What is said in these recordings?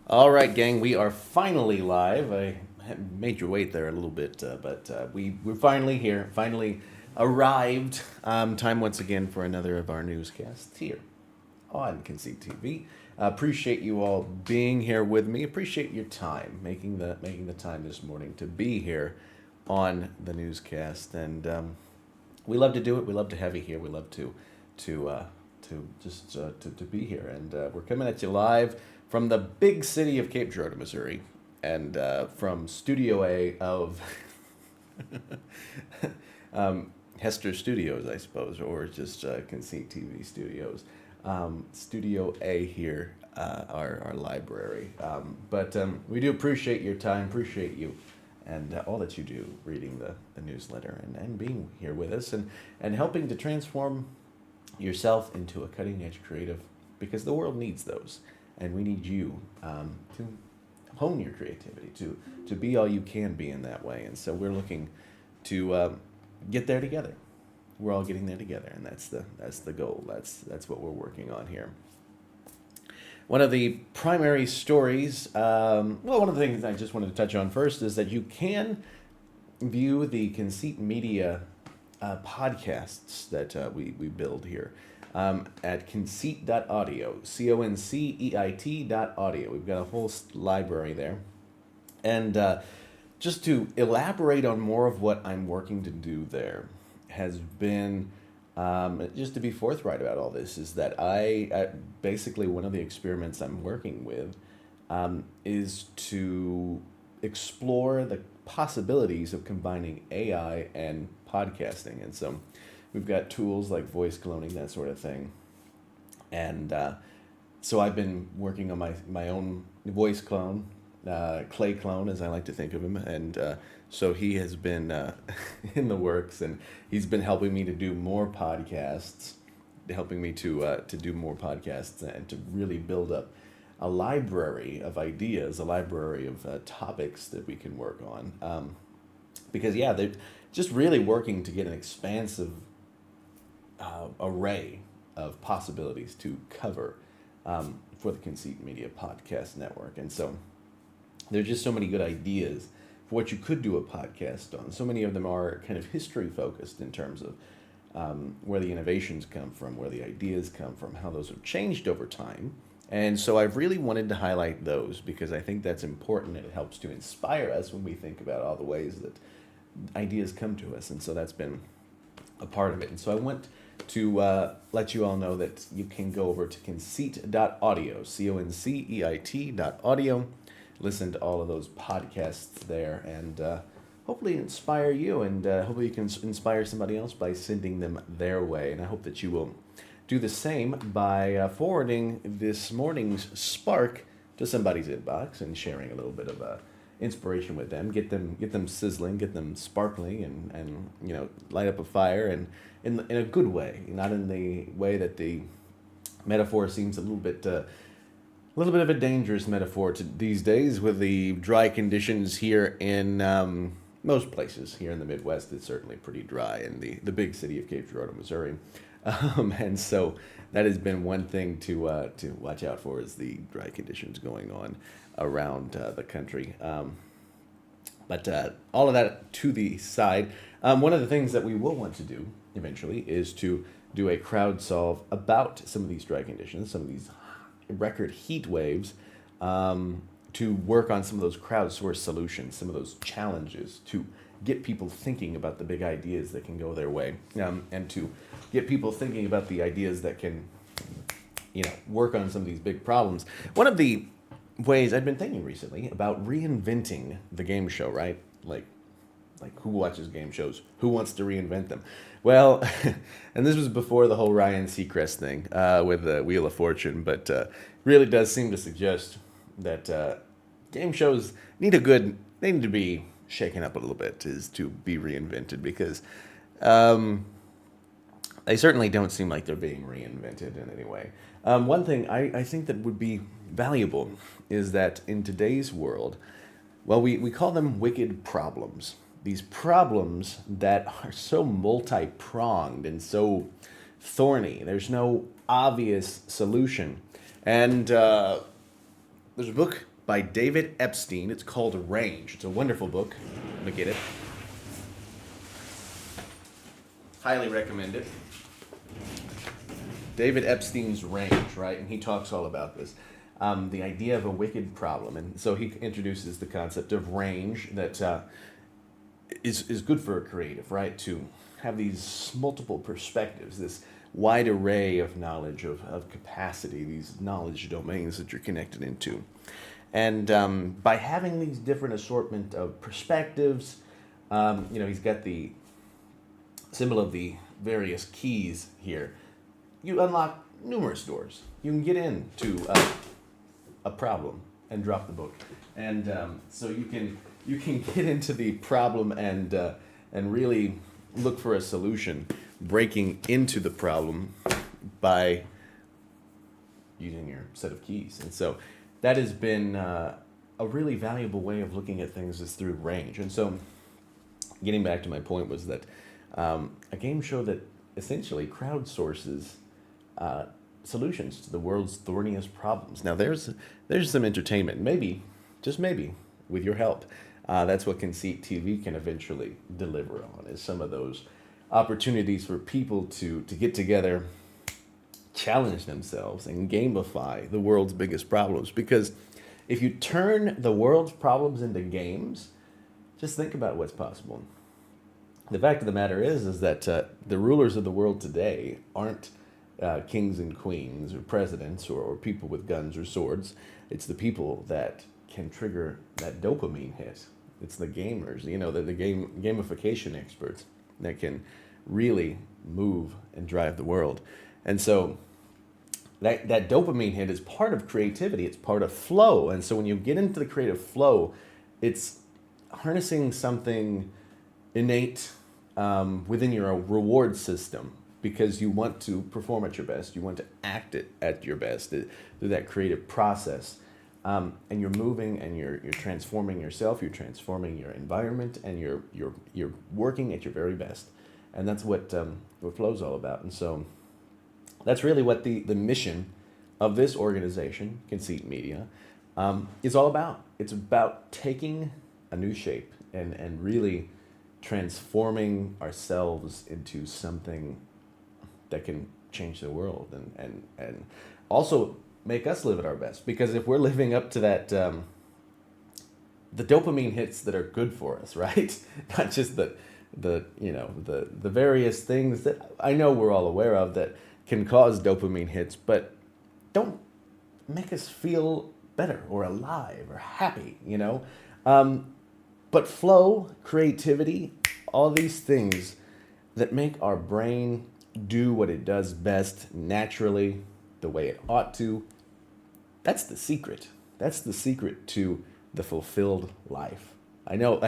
All right, gang, we are finally live. I made you wait there a little bit, but we're finally here, finally arrived. Time once again for another of our newscasts here on Conceit TV. Appreciate you all being here with me. Appreciate your time, making the time this morning to be here on the newscast, and we love to do it. We love to have you here. We love to to be here, and we're coming at you live from the big city of Cape Girardeau, Missouri, and from Studio A of Hester Studios, I suppose, or just Conceit TV Studios. Studio A here, our library. But we do appreciate your time, appreciate you, and all that you do, reading the newsletter and being here with us and helping to transform yourself into a cutting edge creative, because the world needs those, and we need you to hone your creativity, to be all you can be in that way. And so we're looking to get there together. We're all getting there together, and that's the goal. That's what we're working on here. One of the primary stories, one of the things I just wanted to touch on first is that you can view the Conceit Media podcasts that we build here at conceit.audio, conceit.audio. We've got a whole library there. And just to elaborate on more of what I'm working to do there has been, just to be forthright about all this, is that I basically, one of the experiments I'm working with is to explore the possibilities of combining AI and podcasting. And so we've got tools like voice cloning, that sort of thing. And so I've been working on my own voice clone, Clay clone, as I like to think of him. And so he has been in the works, and he's been helping me to do more podcasts, helping me to do more podcasts and to really build up a library of ideas, a library of topics that we can work on. Because, yeah, they're just really working to get an expansive array of possibilities to cover for the Conceit Media Podcast Network. And so there's just so many good ideas for what you could do a podcast on. So many of them are kind of history focused in terms of where the innovations come from, where the ideas come from, how those have changed over time. And so I've really wanted to highlight those because I think that's important, and it helps to inspire us when we think about all the ways that ideas come to us. And so that's been a part of it. And so I want to let you all know that you can go over to conceit.audio, conceit.audio, listen to all of those podcasts there, and hopefully inspire you, and hopefully you can inspire somebody else by sending them their way. And I hope that you will do the same by forwarding this morning's spark to somebody's inbox and sharing a little bit of inspiration with them. Get them sizzling, get them sparkling, and light up a fire, and in a good way, not in the way that the metaphor seems a little bit of a dangerous metaphor these days with the dry conditions here in most places here in the Midwest. It's certainly pretty dry in the big city of Cape Girardeau, Missouri. And so that has been one thing to watch out for, is the dry conditions going on around the country. But all of that to the side, one of the things that we will want to do eventually is to do a crowd solve about some of these dry conditions, some of these record heat waves, to work on some of those crowdsourced solutions, some of those challenges, to get people thinking about the big ideas that can go their way, and to get people thinking about the ideas that can, work on some of these big problems. One of the ways I've been thinking recently about reinventing the game show, right? Like who watches game shows? Who wants to reinvent them? Well, and this was before the whole Ryan Seacrest thing with the Wheel of Fortune, but really does seem to suggest that game shows need to be shaken up a little bit, is to be reinvented, because they certainly don't seem like they're being reinvented in any way. One thing I think that would be valuable is that in today's world, well, we call them wicked problems. These problems that are so multi-pronged and so thorny. There's no obvious solution. And there's a book by David Epstein. It's called Range. It's a wonderful book. Let me get it. Highly recommend it. David Epstein's Range, right? And he talks all about this. The idea of a wicked problem. And so he introduces the concept of range that is good for a creative, right? To have these multiple perspectives, this wide array of knowledge, of capacity, these knowledge domains that you're connected into. And by having these different assortment of perspectives, he's got the symbol of the various keys here. You unlock numerous doors. You can get into a problem and drop the book, and so you can get into the problem and really look for a solution, breaking into the problem by using your set of keys. And so that has been a really valuable way of looking at things is through range. And so getting back to my point was that a game show that essentially crowdsources solutions to the world's thorniest problems. Now there's some entertainment, maybe, just maybe, with your help. That's what Conceit TV can eventually deliver on, is some of those opportunities for people to get together, challenge themselves, and gamify the world's biggest problems. Because if you turn the world's problems into games, just think about what's possible. The fact of the matter is that the rulers of the world today aren't kings and queens or presidents or people with guns or swords. It's the people that can trigger that dopamine hit. It's the gamers, the gamification experts that can really move and drive the world. And so that dopamine hit is part of creativity. It's part of flow. And so when you get into the creative flow, it's harnessing something innate within your reward system, because you want to perform at your best. You want to act it at your best through that creative process. And you're moving and you're transforming yourself, you're transforming your environment, and you're working at your very best. And that's what Flow's all about. And so that's really what the mission of this organization, Conceit Media, is all about. It's about taking a new shape and really transforming ourselves into something that can change the world and also make us live at our best. Because if we're living up to that, the dopamine hits that are good for us, right? Not just the various things that I know we're all aware of that can cause dopamine hits, but don't make us feel better or alive or happy, But flow, creativity, all these things that make our brain do what it does best naturally, the way it ought to, that's the secret. That's the secret to the fulfilled life. I know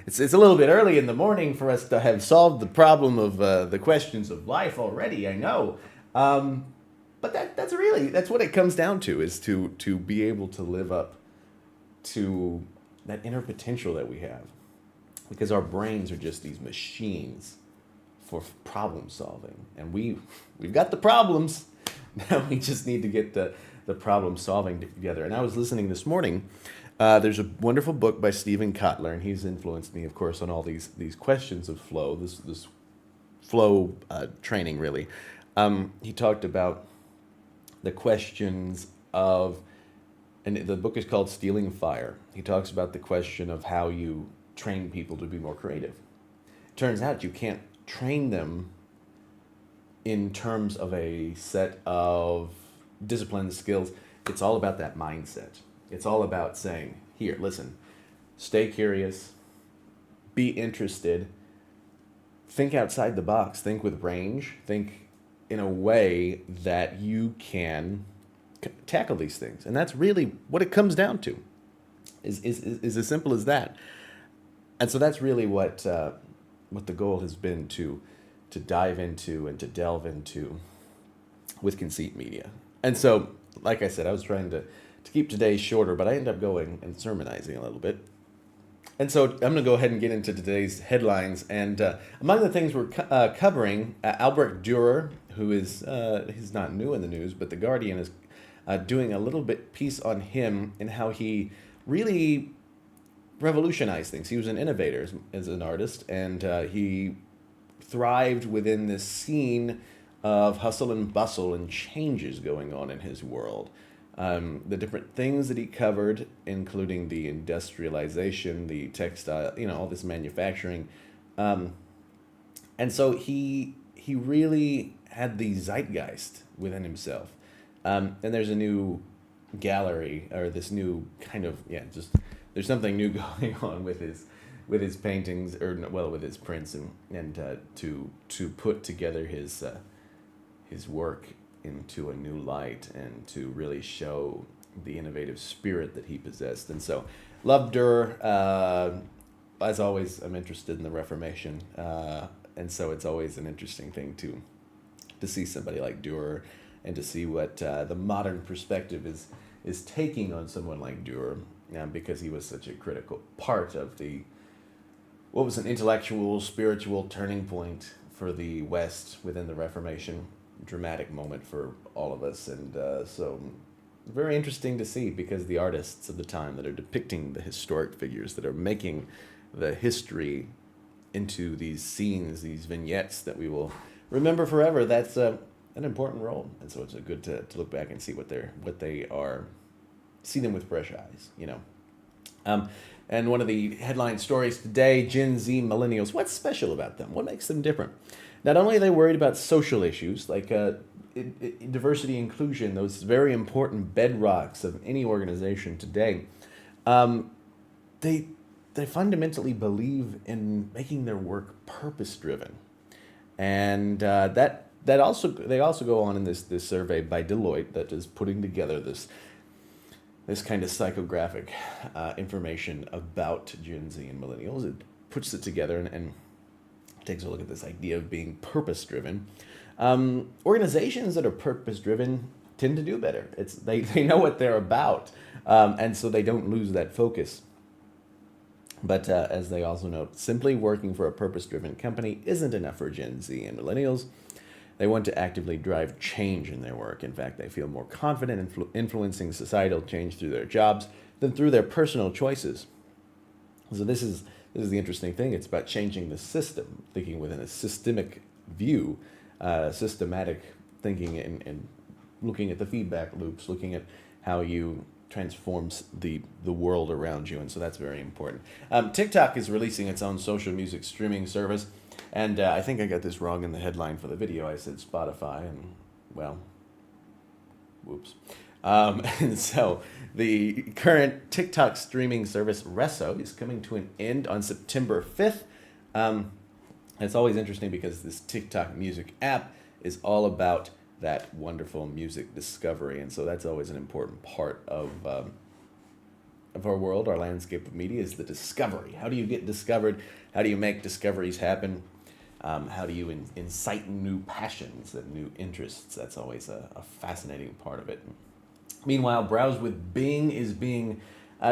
it's a little bit early in the morning for us to have solved the problem of the questions of life already, I know. But that's what it comes down to, is to be able to live up to that inner potential that we have. Because our brains are just these machines for problem solving. And we've got the problems. Now we just need to get the problem solving together. And I was listening this morning. There's a wonderful book by Stephen Kotler, and he's influenced me, of course, on all these questions of flow, this flow training, really. He talked about the questions of, and the book is called Stealing Fire. He talks about the question of how you train people to be more creative. Turns out you can't train them in terms of a set of discipline skills. It's all about that mindset. It's all about saying, here, listen, stay curious, be interested, think outside the box, think with range, think in a way that you can tackle these things. And that's really what it comes down to, is as simple as that. And so that's really what the goal has been to dive into and to delve into with Conceit Media. And so, like I said, I was trying to keep today shorter, but I ended up going and sermonizing a little bit. And so I'm going to go ahead and get into today's headlines. And among the things we're covering, Albrecht Durer, who is he's not new in the news, but The Guardian is doing a little bit piece on him and how he really revolutionized things. He was an innovator as an artist, and he thrived within this scene of hustle and bustle and changes going on in his world. The different things that he covered, including the industrialization, the textile, all this manufacturing. And so he really had the zeitgeist within himself. And there's a new gallery, or this new kind of, there's something new going on with his paintings, with his prints, and to put together his work into a new light and to really show the innovative spirit that he possessed. And so, love Durer. As always, I'm interested in the Reformation, and so it's always an interesting thing to see somebody like Durer and to see what the modern perspective is taking on someone like Durer, because he was such a critical part of what was an intellectual, spiritual turning point for the West within the Reformation. Dramatic moment for all of us, and so very interesting to see, because the artists of the time that are depicting the historic figures that are making the history into these scenes, these vignettes that we will remember forever, that's an important role. And so it's good to look back and see what they are, see them with fresh eyes, and one of the headline stories today: Gen Z millennials. What's special about them? What makes them different? Not only are they worried about social issues like diversity, inclusion, those very important bedrocks of any organization today, they fundamentally believe in making their work purpose-driven, and they also go on in this survey by Deloitte that is putting together this kind of psychographic information about Gen Z and millennials. It puts it together and takes a look at this idea of being purpose-driven. Organizations that are purpose-driven tend to do better. They know what they're about, and so they don't lose that focus. But as they also note, simply working for a purpose-driven company isn't enough for Gen Z and millennials. They want to actively drive change in their work. In fact, they feel more confident in influencing societal change through their jobs than through their personal choices. So this is the interesting thing. It's about changing the system, thinking within a systemic view, systematic thinking, and looking at the feedback loops, looking at how you transforms the world around you. And so that's very important. TikTok is releasing its own social music streaming service. And I think I got this wrong in the headline for the video. I said Spotify, and well, whoops. And so the current TikTok streaming service, Resso, is coming to an end on September 5th. It's always interesting because this TikTok music app is all about that wonderful music discovery. And so that's always an important part of our world, our landscape of media, is the discovery. How do you get discovered? How do you make discoveries happen? How do you incite new passions and new interests? That's always a fascinating part of it. Meanwhile, Browse with Bing is being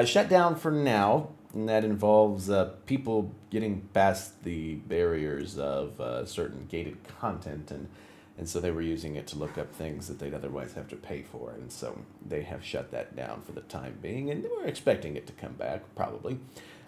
shut down for now, and that involves people getting past the barriers of certain gated content, and so they were using it to look up things that they'd otherwise have to pay for, and so they have shut that down for the time being, and we're expecting it to come back, probably.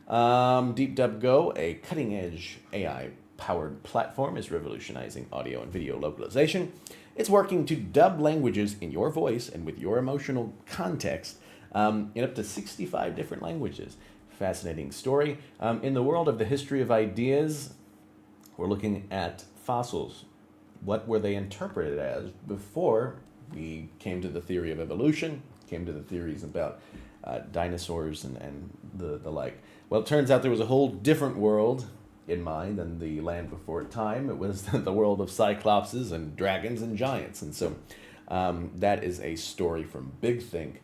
DeepDubGo, a cutting-edge AI-powered platform, is revolutionizing audio and video localization. It's working to dub languages in your voice and with your emotional context in up to 65 different languages. Fascinating story. In the world of the history of ideas, we're looking at fossils. What were they interpreted as before we came to the theory of evolution, came to the theories about dinosaurs and the like? Well, it turns out there was a whole different world in mind than the land before time. It was the world of cyclopses and dragons and giants. And so that is a story from Big Think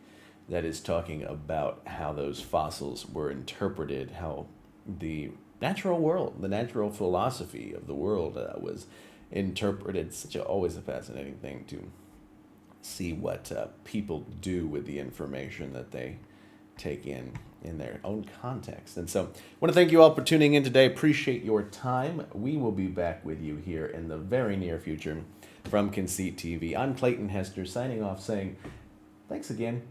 that is talking about how those fossils were interpreted, how the natural world, the natural philosophy of the world was interpreted. Always a fascinating thing to see what people do with the information that they take in their own context. And so I want to thank you all for tuning in today. Appreciate your time. We will be back with you here in the very near future from Conceit TV. I'm Clayton Hester, signing off, saying Thanks again.